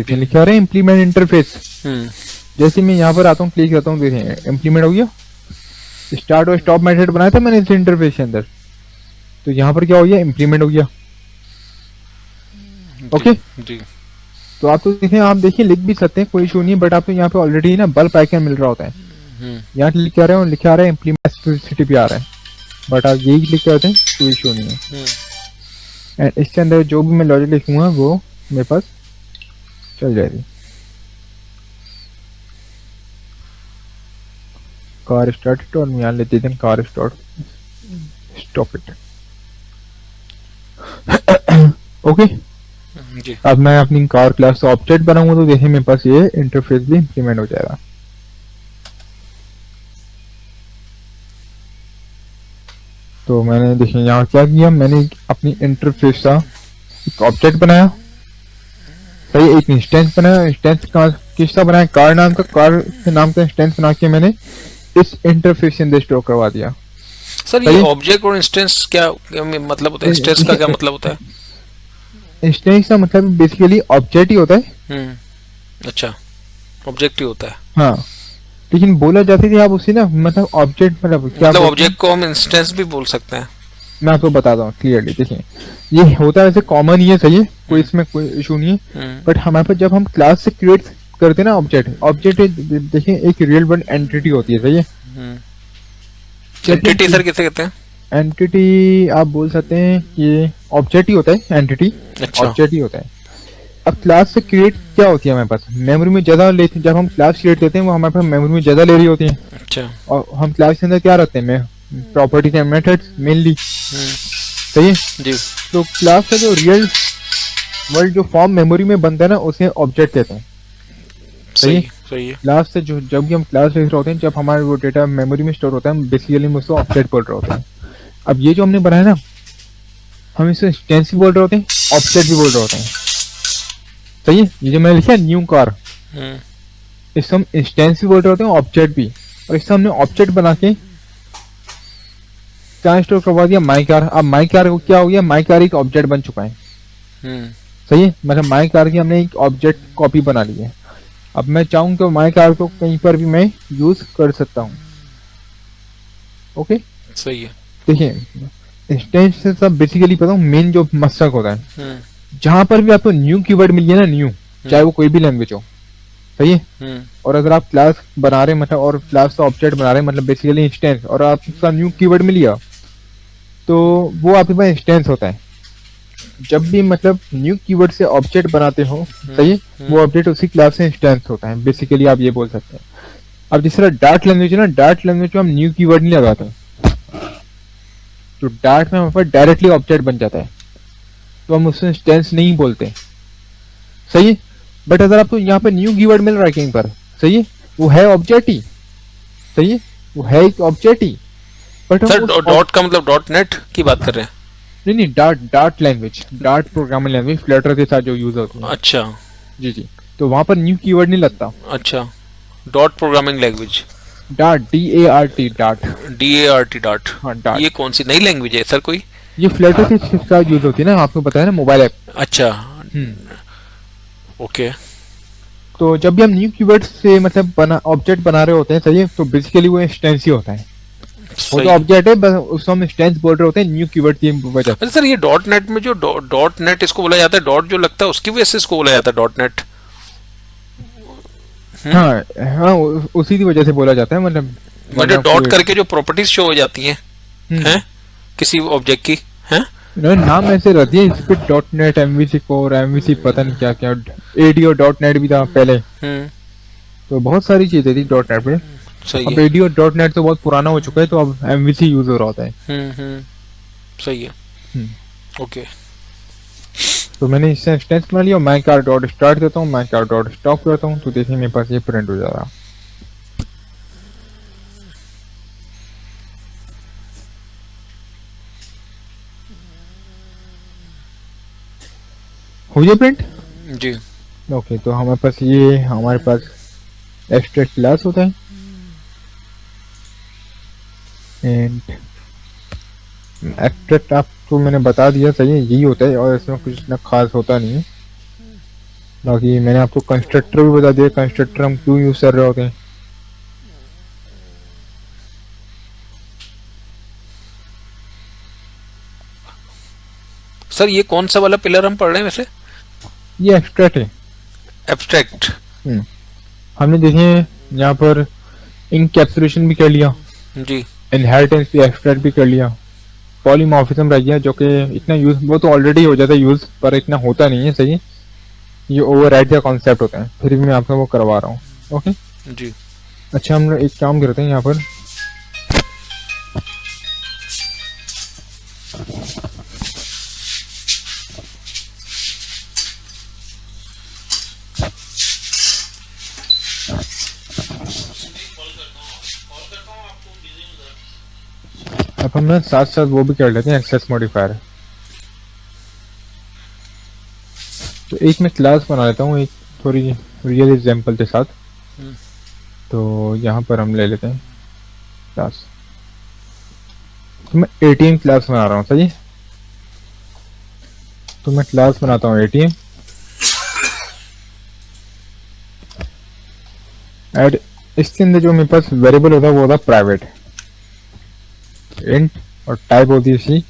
लिखा रहे इंप्लीमेंट इंटरफेस। जैसे मैं यहाँ पर आता हूँ, क्लिक करता हूँ, देखिए इंप्लीमेंट हो गया। स्टार्ट और स्टॉप मेथड बनाया था मैंने इस इंटरफेस के अंदर, तो यहाँ पर क्या हो गया, इंप्लीमेंट हो गया। ओके जी। तो आप तो देखें, आप देखिए लिख भी सकते हैं, कोई इशू नहीं है, बट आपको यहाँ पे ऑलरेडी ना बल्ब आइकन मिल रहा होता है। यहाँ क्लिक कर रहे हो, लिखा आ रहा है इंप्लीमेंट पे आ रहा है। बट आप यही लिख के आते हैं कोई इशू नहीं है। एंड इसके अंदर जो भी मैं लॉजिक लिखूंगा वो मेरे पास चल जाएगी। कार स्टार्ट और यहाँ लेते हैं car start stop it. Okay, जी। अब मैं अपनी कार क्लास से ऑब्जेक्ट बनाऊंगा तो देखिए मेरे पास ये इंटरफेस भी इंप्लीमेंट हो जाएगा। तो मैंने देखिए यहाँ क्या किया, मैंने अपनी इंटरफेस का एक ऑब्जेक्ट बनाया, सही, एक इंस्टेंस बनाया। इंस्टेंस का किसका बनाया, कार नाम का, कार के नाम का इंस्टेंस बना के मैंने इस इंटरफेस के अंदर स्टोर करवा दिया। सर ये ऑब्जेक्ट और इंस्टेंस क्या मतलब होता है? इंस्टेंस का क्या मतलब होता है? इंस्टेंस का मतलब बेसिकली ऑब्जेक्ट ही होता है। अच्छा, ऑब्जेक्ट ही होता है। हाँ, लेकिन बोला जाती थी आप उसी ना, मतलब ऑब्जेक्ट मतलब क्या, मतलब ऑब्जेक्ट को हम इंस्टेंस भी बोल सकते हैं। मैं आपको बताता हूँ क्लियरली। देखिए ये होता है वैसे कॉमन ही है, सही है, कोई इसमें कोई इशू नहीं है। बट हमारे पास जब हम क्लास से क्रिएट करते हैं ना ऑब्जेक्ट, ऑब्जेक्ट देखिए एक रियल वर्ल्ड एंटिटी होती है, सही है। एंटिटी सर किसे कहते हैं? एंटिटी आप बोल सकते हैं कि ऑब्जेक्ट ही होता है, एंटिटी अच्छा। ऑब्जेक्ट ही होता है। अब क्लास से क्रिएट क्या होती है हमारे पास, मेमोरी में जगह लेते हैं। जब हम क्लास क्रिएट करते हैं वो हमारे पास मेमोरी में जगह ले रही होती है। अच्छा। और हम क्लास के अंदर क्या रखते हैं, प्रॉपर्टीज एंड मेथड्स मेनली, सही है जी। तो क्लास का जो रियल वर्ल्ड जो फॉर्म मेमोरी में बनता है ना उसे ऑब्जेक्ट कहते हैं। सही है, सही है। क्लास से जो जब भी हम क्लास लिख रहे होते हैं, जब हमारा वो डेटा मेमोरी में स्टोर होता है, हम बेसिकली हम उसको ऑब्जेक्ट बोल रहे होते हैं। अब ये जो हमने बनाया ना, हम इसे इंस्टेंस भी बोल रहे होते हैं, ऑब्जेक्ट भी बोल रहे होते हैं, सही है। ये जो मैंने लिखा है न्यू कार, इसको हम इंस्टेंस भी बोल रहे होते हैं, ऑब्जेक्ट भी। और इससे हमने ऑब्जेक्ट बना के क्या स्टोर करवा दिया, माई कार। अब माई कार को क्या हो गया, माई कार एक ऑब्जेक्ट बन चुका है, सही है। मतलब माई कार की हमने एक ऑब्जेक्ट कॉपी बना ली है। अब मैं चाहूँ तो माई कार को कहीं पर भी मैं यूज कर सकता हूँ। ओके, सही है। देखिए इंस्टेंस से सब बेसिकली पता हूँ मेन जो मकसद होता है, जहां पर भी आपको न्यू कीवर्ड मिल गया ना, न्यू, चाहे वो कोई भी लैंग्वेज हो, सही है। और अगर आप क्लास बना रहे मतलब, और क्लास का ऑब्जेक्ट बना रहे मतलब बेसिकली इंस्टेंस, और आपका न्यू कीवर्ड मिल गया तो वो आपके पास इंस्टेंस होता है। जब भी मतलब न्यू कीवर्ड से ऑब्जेक्ट बनाते हो, सही है, वो ऑब्जेक्ट उसी क्लास से इंस्टेंस होता है, बेसिकली आप ये बोल सकते हैं। अब जिस तरह डार्ट लैंग्वेज है ना, डार्ट लैंग्वेज में हम न्यू कीवर्ड नहीं लगाते, तो डार्ट में हमारे पास डायरेक्टली ऑब्जेक्ट बन जाता है, तो हम उससे इंस्टेंस नहीं बोलते, सही है। बट अगर आपको यहाँ पे न्यू कीवर्ड मिल रहा है कहीं पर, सही है, वो है ऑब्जेक्ट ही, सही है, वो है एक object he. But sir dot का मतलब डॉट नेट की बात कर रहे हैं? नहीं, dart language, dart programming language Flutter के साथ जो यूज होती है। अच्छा जी जी, तो वहां पर न्यू कीवर्ड नहीं लगता। अच्छा, dot programming language, dart, DART, dart, DART dot. हाँ डार्ट। ये कौन सी नई लैंग्वेज है सर कोई? ये फ्लटर के साथ यूज होती है ना, आपको पता है ना, मोबाइल ऐप। अच्छा, ओके। तो जब भी हम न्यू कीवर्ड से मतलब बना ऑब्जेक्ट बना रहे होते हैं, सही है, तो बेसिकली वो इंस्टेंस ही होता है। वो तो ऑब्जेक्ट है, बस उसको हम इंस्टेंस बोल रहे होते हैं न्यू कीवर्ड की वजह से। अच्छा सर, ये डॉट नेट में जो डॉट नेट इसको बोला जाता है, डॉट जो लगता है उसकी वजह से इसको बोला जाता है डॉट नेट? हाँ हाँ, उसी की वजह से बोला जाता है, मतलब डॉट करके जो प्रॉपर्टीज शो हो जाती हैं किसी ऑब्जेक्ट की, हैं? नाम ऐसे रहती है इस पे, dot net, MVC core, MVC पता नहीं क्या क्या, ADO डॉट नेट भी था पहले। तो बहुत सारी चीजें थी डॉट नेट पे। सही अब है। ADO डॉट नेट तो बहुत पुराना हो चुका है, तो अब MVC यूज हो रहा होता है। सही है, ओके। तो मैंने इससे इंस्टेंस बना लिया, मैं कार डॉट स्टार्ट देता हूँ, मैं कार डॉट स्टॉप करता हूँ, तो देखिए मेरे पास ये प्रिंट हो जा रहा। हो गया प्रिंट? जी। ओके, तो हमारे पास एब्स्ट्रैक्ट क्लास होता है, एंड एब्स्ट्रैक्ट आपको मैंने बता दिया, सही है, यही होता है, और इसमें कुछ इतना खास होता नहीं है। बाकी मैंने आपको कंस्ट्रक्टर भी बता दिया, कंस्ट्रक्टर हम क्यों यूज कर रहे होते हैं। सर ये कौन सा वाला पिलर हम पढ़ रहे हैं वैसे? ये एब्स्ट्रैक्ट है। एब्स्ट्रैक्ट। हमने देखे यहाँ पर इनकैप्सुलेशन भी कर लिया, जी। इनहेरिटेंस भी एक्सट्रैक्ट भी कर लिया, पॉलीमॉर्फिज्म रह गया जो कि इतना यूज, वो तो ऑलरेडी हो जाता है यूज, पर इतना होता नहीं है, सही है। ये ओवरराइड का कॉन्सेप्ट होता है, फिर भी मैं आपको वो करवा रहा हूँ। ओके जी। अच्छा, हम लोग एक काम करते हैं यहाँ पर, अब हम ना साथ साथ वो भी कर लेते हैं एक्सेस मॉडिफायर। तो एक मैं क्लास बना लेता हूँ एक थोड़ी रियल एग्जांपल के साथ। तो यहाँ पर हम ले लेते हैं क्लास, तो मैं एटीएम क्लास बना रहा हूँ, सही है। तो मैं क्लास बनाता हूँ एटीएम, एंड इसके अंदर जो मेरे पास वेरिएबल होता है वो होता है प्राइवेट इंट, और टाइप होती है सी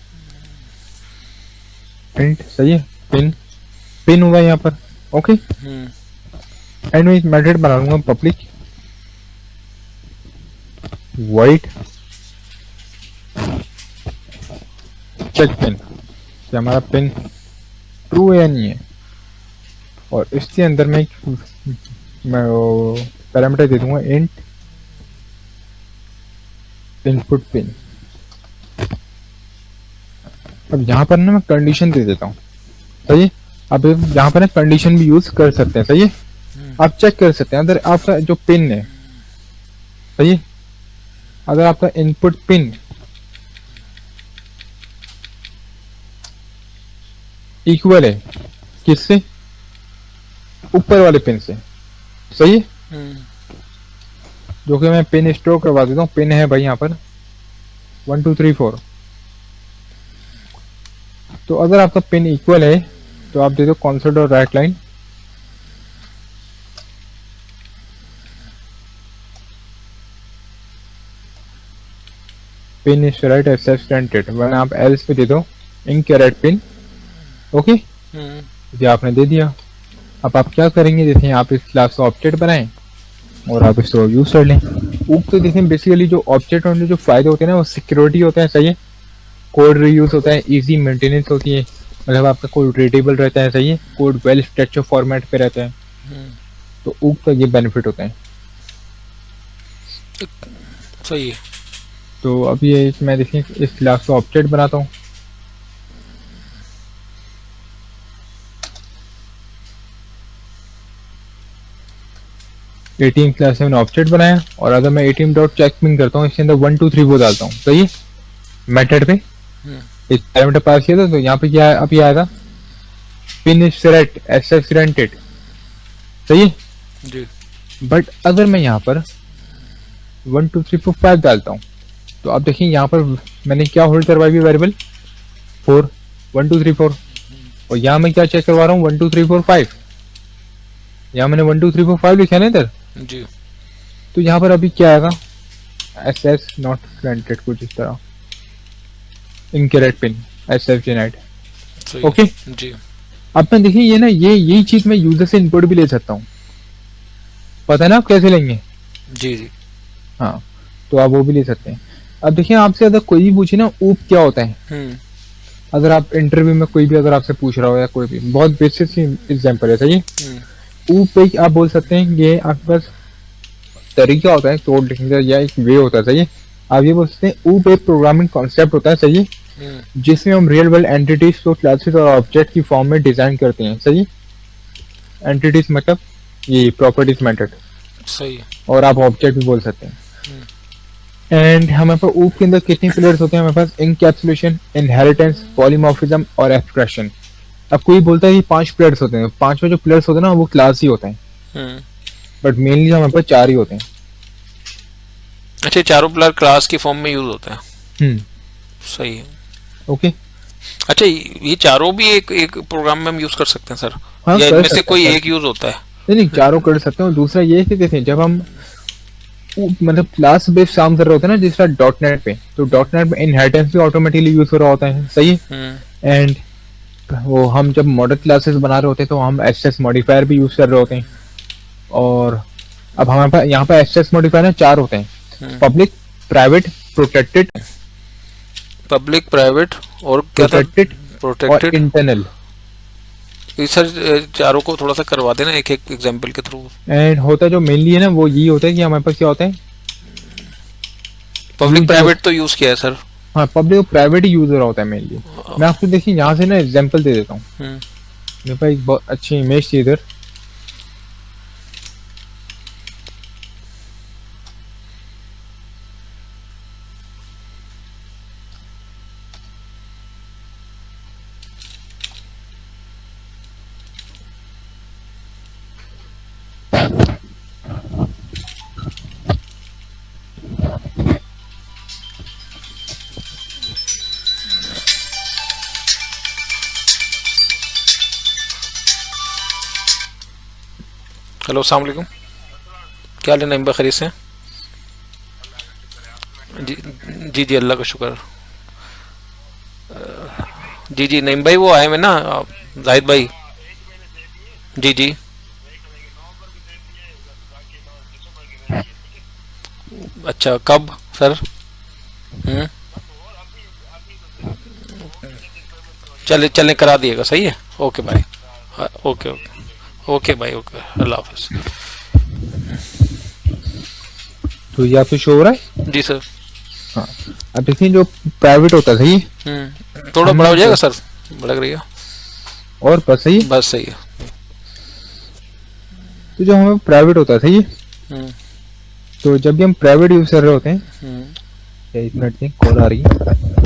इंट, सही है। पिन पिन होगा यहाँ पर, ओके। एंड मैं एक मेथड बना लूंगा पब्लिक वॉइड चेक पिन, कि हमारा पिन ट्रू है या नहीं है। और इसके अंदर मैं पैरामीटर दे दूंगा इंट इनपुट पिन। अब यहाँ पर ना मैं कंडीशन दे देता हूँ, सही है। अब यहाँ पर ना कंडीशन भी यूज कर सकते हैं, सही है। आप चेक कर सकते हैं अगर आपका जो पिन है, सही है, अगर आपका इनपुट पिन इक्वल है किससे, ऊपर वाले पिन से, सही है। जो कि मैं पिन स्टोर करवा देता हूँ, पिन है भाई यहाँ पर 1 2 3 4। तो अगर आपका पिन इक्वल है तो आप दे दो कॉन्सोल और write line, pin is right access granted, वरना आप एल्स पे दे दो इनकरेक्ट पिन, ओके। ये आपने दे दिया। अब आप क्या करेंगे, जैसे आप इस क्लास का ऑब्जेक्ट बनाएं और आप इसको यूज कर लें। तो देखें बेसिकली जो ऑब्जेक्ट होने जो फायदे होते हैं ना, वो सिक्योरिटी होता है, सही है। कोड रीयूज होता है, इजी मेंटेनेंस होती है, मतलब आपका कोड रीडेबल रहता है, सही है। कोड वेल स्ट्रक्चर फॉर्मेट पे रहता है, तो ऊक का ये बेनिफिट होता है, सही है। तो अब ये मैं देखिए इस क्लास का ऑब्जेक्ट बनाता हूँ। एटीएम क्लास से मैंने ऑब्जेक्ट बनाया, और अगर मैं एटीएम डॉट चेक पिन करता हूँ, इसके अंदर 1 2 3 4 डालता हूँ, सही है। मेथड पे इस पैरामीटर पास किया था, तो यहाँ पे क्या है, अब ये आएगा pin is select access granted, सही है जी। बट अगर मैं यहाँ पर 1 2 3 4 5 डालता हूँ, तो आप देखिए यहाँ पर मैंने क्या होल्ड करवाई हुई वेरिएबल 4 1 2 3 4, और यहाँ मैं क्या चेक करवा रहा हूँ 1 2 3 4 5, यहाँ मैंने 1 2 3 4 5 लिखा है ना इधर जी। तो यहाँ पर अभी क्या आएगा, एस नॉट ग्रांटेड, कुछ इस तरह, इनकरेक्ट पिन एसएफ जेनाइट, सही ओके जी। अब मैं देखिए ये ना यही चीज मैं यूजर से इनपुट भी ले सकता हूँ, पता है ना आप कैसे लेंगे। जी जी। हाँ, तो आप वो भी ले सकते हैं। अब देखिए आपसे अगर कोई भी पूछे ना ऊप क्या होता है, अगर आप इंटरव्यू में कोई भी अगर आपसे पूछ रहा हो, या कोई भी बहुत बेसिक सी एग्जांपल है, सही है। ऊप पे आप बोल सकते हैं ये आपके पास तरीका होता है कोड लिखने का, या एक वे होता है, सही है। आप ये बोल सकते हैं ऊप एक प्रोग्रामिंग कॉन्सेप्ट होता है, सही है, जिसमें हम रियल वर्ल्ड एंटिटीज को क्लासेस और ऑब्जेक्ट की फॉर्म में डिजाइन करते हैं, सही है। एंटिटीज मतलब ये प्रॉपर्टीज मेथड, सही है। और आप ऑब्जेक्ट भी बोल सकते हैं। एंड हमारे पास ऊप के अंदर कितने पिलर्स होते हैं, हमारे पास इनकैप्सुलेशन, इनहेरिटेंस, पॉलीमॉर्फिज्म और एब्स्ट्रैक्शन। अब कोई बोलता है कि 5 पिलर्स होते हैं, 5 में जो पिलर्स होते हैं ना वो क्लास ही होते हैं, बट मेनली हमारे पास 4 ही होते हैं। अच्छा, चारों पिलर क्लास की फॉर्म में यूज होता है। सही है। ओके अच्छा, ये चारों भी एक प्रोग्राम में हम यूज कर सकते हैं सर, हाँ, या कर इनमें से सकते कोई हैं। एक यूज होता है? नहीं, चारों कर सकते हो। दूसरा ये है कि देखिए जब हम मतलब क्लास बेस्ड काम कर रहे होते हैं ना, जिस तरह डॉट नेट पे, तो डॉट नेट में इनहेरिटेंस भी ऑटोमेटिकली यूज हो रहा होता है, सही है। एंड वो हम जब मॉडल क्लासेस बना रहे होते हैं तो हम एसएस मॉडिफायर भी यूज कर रहे होते हैं। और अब हमारे पास यहाँ पर एसएस मॉडिफायर 4 होते हैं, public, private, protected, public, private और क्या था? प्रोटेक्टेड और प्रोटेक्टेड। इंटरनल। ये सर चारों को थोड़ा सा करवा देना एक एक एग्जांपल के थ्रू। एंड होता जो मेनली है ना वो ये होता है कि हमारे पास क्या होता है, पब्लिक यूजर। प्राइवेट तो यूज किया है सर। हाँ, पब्लिक और प्राइवेट ही यूज हो रहा होता है मेनली। मैं आपको देखिए यहाँ से ना एग्जांपल दे देता हूँ। मेरे पास एक बहुत अच्छी इमेज थी इधर। हेलो, अस्सलाम वालेकुम। क्या हाल है नईम भाई, खैरियत से? जी जी जी, अल्लाह का शुक्र। जी जी नईम भाई, वो आए हुए ना जाहिद भाई। जी जी। अच्छा, कब सर? हम्म, चले चले करा दिएगा, सही है। ओके भाई। हाँ, ओके ओके ओके भाई, ओके, अल्लाह हाफिज। तो ये आपको शो हो रहा है। जी सर। हाँ, अब देखिए जो प्राइवेट होता था ये, थोड़ा बड़ा हो हमने जाएगा सर, लग रही है। और बस सही है। बस सही है। तो जो हमें प्राइवेट होता था ये, हम्म, तो जब भी हम प्राइवेट यूज कर रहे होते हैं, हम्म, या एक मिनट में कॉल आ रही है।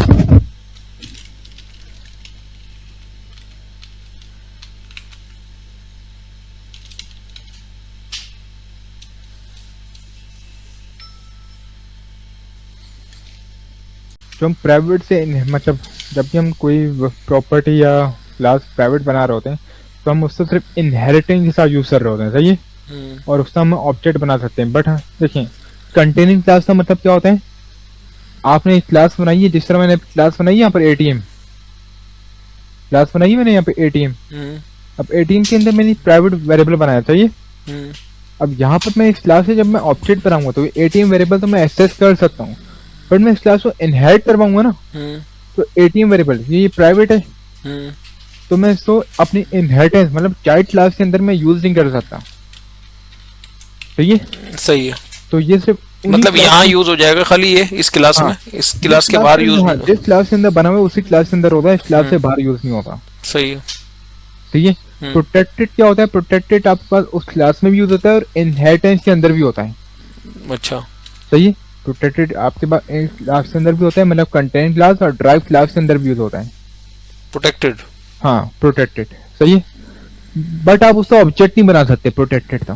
जो हम प्राइवेट से मतलब जब भी हम कोई प्रॉपर्टी या क्लास प्राइवेट बना रहे होते हैं, तो हम उससे सिर्फ इनहेरिटेंस के साथ यूज कर रहे होते हैं, सही है। और उसका हम ऑब्जेक्ट बना सकते हैं। बट देखिए, कंटेनिंग क्लास का मतलब क्या होता है, आपने एक क्लास बनाई है, जिस तरह मैंने क्लास बनाई है यहाँ पर एटीएम क्लास बनाई है मैंने यहाँ पे एटीएम। अब एटीएम के अंदर मैंने प्राइवेट वेरिएबल बनाया, चाहिए। अब यहाँ पर मैं इस क्लास से जब मैं ऑब्जेक्ट बनाऊंगा तो एटीएम वेरिएबल तो मैं एक्सेस कर सकता हूँ, बट मैं इस क्लास को इनहेरिट करवाऊंगा ना, तो एटीएम वेरिएबल ये प्राइवेट है, तो मैं इसको अपनी इनहेरिटेंस मतलब चाइल्ड क्लास के अंदर मैं यूज नहीं कर सकता, सही है। सही है। तो ये सिर्फ मतलब यहाँ यूज हो जाएगा खाली ये इस क्लास में, इस क्लास के बाहर यूज नहीं। जिस क्लास के अंदर बना हुआ है उसी क्लास के अंदर होता है, इस क्लास से बाहर यूज नहीं होता, सही है। ठीक है। प्रोटेक्टेड क्या होता है, प्रोटेक्टेड आपके पास उस क्लास में भी यूज होता है और इनहेरिटेंस के अंदर भी होता है, अच्छा, सही है। प्रोटेक्टेड आपके पास एक क्लास के अंदर भी होता है, मतलब कंटेंट क्लास और ड्राइव क्लास के अंदर भी यूज होता है, प्रोटेक्टेड। हाँ प्रोटेक्टेड, सही है। बट आप उसका ऑब्जेक्ट नहीं बना सकते प्रोटेक्टेड का,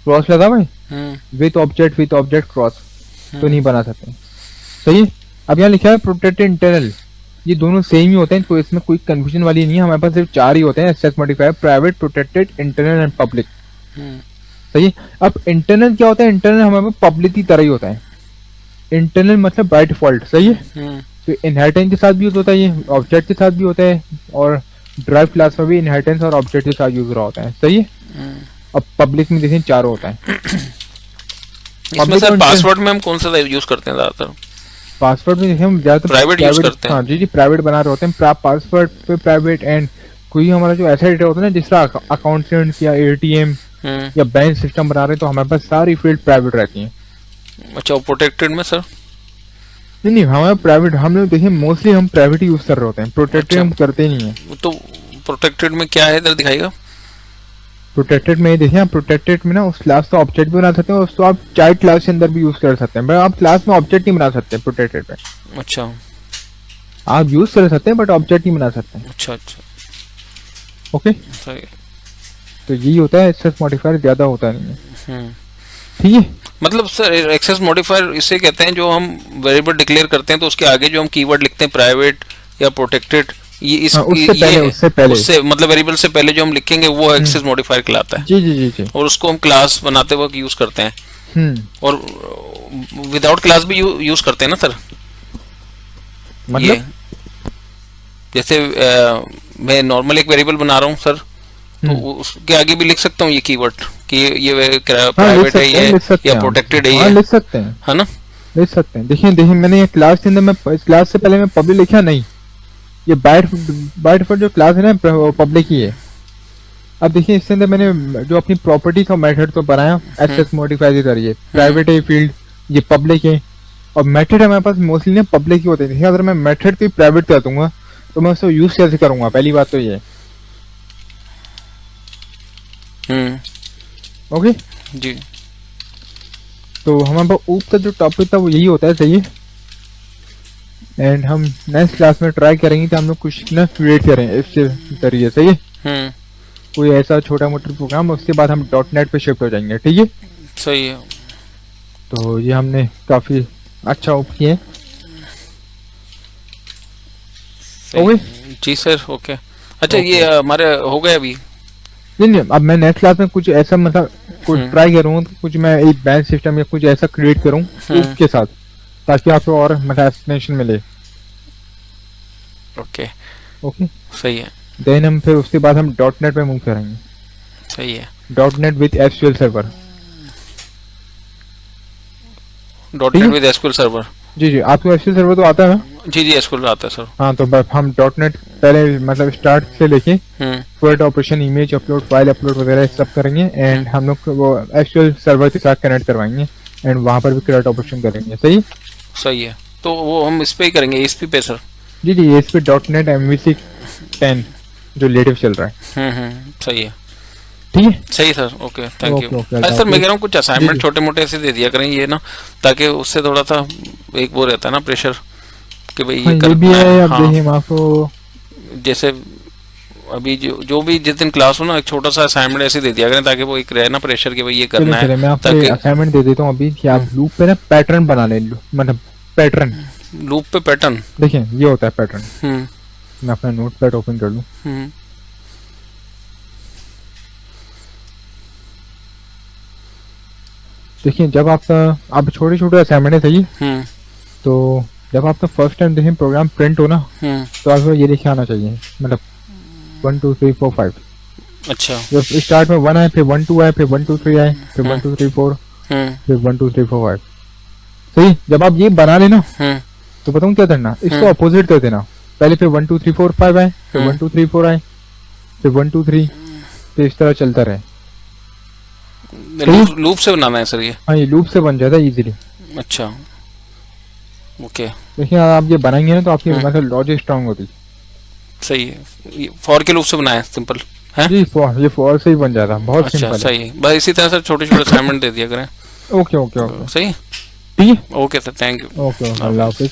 क्रॉस लगा भाई, विथ ऑब्जेक्ट क्रॉस, तो नहीं बना सकते, सही है। अब यहाँ लिखा है प्रोटेक्टेड इंटरनल, ये दोनों सेम ही होते हैं, तो इसमें कोई कंफ्यूजन वाली नहीं है। हमारे पास सिर्फ चार ही होते हैं, access modifier, private, protected, internal and public, सही है। अब इंटरनल क्या होता है, इंटरनल हमारे पास पब्लिक की तरह ही होता है, इंटरनल मतलब बाय डिफॉल्ट, सही है। तो इनहेरिटेंस के साथ भी यूज होता है, ये ऑब्जेक्ट के साथ भी होता है, और ड्राइव क्लास में भी इनहेरिटेंस और ऑब्जेक्ट के साथ यूज रहा होता है, सही है। अब पब्लिक में देखिए चारों होता है। इसमें सर पासवर्ड में हम कौन सा यूज करते हैं ज्यादातर? पासवर्ड में देखिए हम ज्यादातर प्राइवेट यूज करते हैं। हाँ जी जी, प्राइवेट बना रहे होते हैं, पासवर्ड पे प्राइवेट। एंड कोई हमारा जो ऐसा डेटा होता है ना, जिस तरह अकाउंटेंट्स या एटीएम या बैंक सिस्टम बना रहे हैं, तो हमारे पास सारी फील्ड प्राइवेट रहती हैं। अच्छा, प्रोटेक्टेड में सर? नहीं नहीं, हमारा प्राइवेट, हम लोग देखिए मोस्टली हम प्राइवेट ही यूज कर रहे होते हैं, प्रोटेक्टेड हम करते नहीं है। तो प्रोटेक्टेड में क्या है, इधर दिखाएगा। प्रोटेक्टेड में देखिए, आप प्रोटेक्टेड में ना उस क्लास का ऑब्जेक्ट भी बना सकते हैं, और उसको आप चाइल्ड क्लास के अंदर भी यूज कर सकते हैं, बट आप क्लास में ऑब्जेक्ट नहीं बना सकते प्रोटेक्टेड में। अच्छा, आप यूज कर सकते हैं बट ऑब्जेक्ट नहीं बना सकते। अच्छा अच्छा, ओके, सही है। तो यही होता है, एक्सेस मॉडिफायर ज्यादा होता नहीं है, ठीक है। मतलब सर एक्सेस मॉडिफायर इसे कहते हैं जो हम वेरिएबल डिक्लेयर करते हैं, तो उसके आगे जो हम कीवर्ड लिखते हैं प्राइवेट या प्रोटेक्टेड, ये इस उससे मतलब वेरिएबल से पहले जो हम लिखेंगे वो एक्सेस मॉडिफायर कहलाता है। जी जी जी जी। और उसको हम क्लास बनाते वक्त यूज करते हैं, और विदाउट क्लास भी यूज करते हैं ना सर। मतलब ये जैसे मैं नॉर्मल एक वेरिएबल बना रहा हूँ सर, तो उसके आगे भी लिख सकता हूँ ये कीवर्ड कि ये प्राइवेट है ये या प्रोटेक्टेड है, ये लिख सकते हैं, है ना। भेज सकते हैं। देखिए देखिए मैंने ये क्लास के अंदर, मैं क्लास से पहले मैं पब्लिक लिखा नहीं, ये बाय डिफॉल्ट जो क्लास है ना पब्लिक ही है। अब देखिए इसके अंदर मैंने जो अपनी प्रॉपर्टी का मेथड तो बनाया, एक्सेस मॉडिफाई से करिए, प्राइवेट है फील्ड, ये पब्लिक है, और मेथड हमारे पास मोस्टली ना पब्लिक ही होते हैं। देखिए अगर मैं मेथड को प्राइवेट कर दूंगा तो मैं उसको यूज कैसे करूंगा, पहली बात तो ये। ओके जी। तो हमारे पास ऊपर जो टॉपिक था वो यही होता है, सही है। एंड हम नेक्स्ट क्लास में ट्राई करेंगे कि हम लोग कुछ ना क्रिएट करें इसके जरिए, सही है। कोई ऐसा छोटा मोटा प्रोग्राम, उसके बाद हम .NET पे शिफ्ट हो जाएंगे, ठीक है। सही है। तो ये हमने काफी अच्छा ऑप किया है। ओके जी सर, ओके। अच्छा ये हमारे हो गए अभी। नहीं, अब मैं नेक्स्ट क्लास में कुछ ऐसा मतलब कुछ ट्राई करूँ, तो कुछ मैं एक बैच सिस्टम या कुछ ऐसा क्रिएट करूँ उसके साथ, ताकि आपको और मतलब एक्सप्लेनेशन मिले। ओके ओके सही है। देन हम फिर उसके बाद हम .NET पे मूव करेंगे। सही है। .NET with SQL server. .NET with SQL server. जी आपको SQL सर्वर तो आता है ना? जी SQL आता है सर। हाँ तो बस हम .NET पहले मतलब स्टार्ट से लेके क्वेट operation, image upload, file upload वगैरह सब करेंगे, एंड हम लोग वो SQL सर्वर के साथ कनेक्ट करवाएंगे, एंड वहाँ पर भी क्वेट ऑपरेशन करेंगे। सही है। तो वो हम इस पे ही करेंगे, ASP पे सर। जी इस पे .NET MVC 10 जो लेटेस्ट चल रहा है। सही है। ठीक है, सही sir, okay thank you. Okay sir मैं कह रहा हूँ कुछ असाइनमेंट छोटे मोटे ऐसे दे दिया करें ये ना, ताकि उससे थोड़ा सा एक वो रहता है ना प्रेशर कि भाई ये भी है। अब हाँ, देखिए आपको जैसे अभी जो भी जिस दिन क्लास हो ना, एक छोटा सा असाइनमेंट ऐसे दे दिया करें, ताकि वो एक रहे ना प्रेशर कि भाई ये करना है। मैं आपको असाइनमेंट दे देता हूँ अभी कि आप लूप पे ना पैटर्न बना लें, मतलब पैटर्न। लूप पे पैटर्न, देखिए ये होता है पैटर्न। मैं अपना नोटपैड ओपन कर लूँ। देखिए जब आपका आप छोटे छोटे असाइनमेंट है, सही, तो जब आपका फर्स्ट टाइम देखिए प्रोग्राम प्रिंट हो ना, तो आपको ये लिखे आना चाहिए, मतलब 1 2 3 4 5। अच्छा, जब स्टार्ट में 1 आए, फिर 1 2 आए, फिर 1 2 3 आए, फिर 1 2 3 4, फिर 1 2 3 4 5। सही, जब आप ये बना लेना तो बताऊँ क्या करना, इसको अपोजिट कर देना। पहले फिर 1 2 3 4 5 आए, फिर 1 2 3 4 आए, फिर 1 2 3, तो इस तरह चलता रहे। लूप से बनाना है सर ये? हाँ ये लूप से बन जाता है इजीली। अच्छा ओके। देखिए आप ये बनाएंगे ना तो आपकी मतलब लॉजिक स्ट्रांग होती। सही है। फॉर के लूप से बनाया सिंपल है जी? ये फॉर से ही बन जाता है, बहुत सिंपल है। सही है, बस इसी तरह सर छोटे छोटे असाइनमेंट दे दिया करें। ओके ओके ओके सही, ठीक है, okay sir, thank you. Okay, अल्लाह हाफिज़।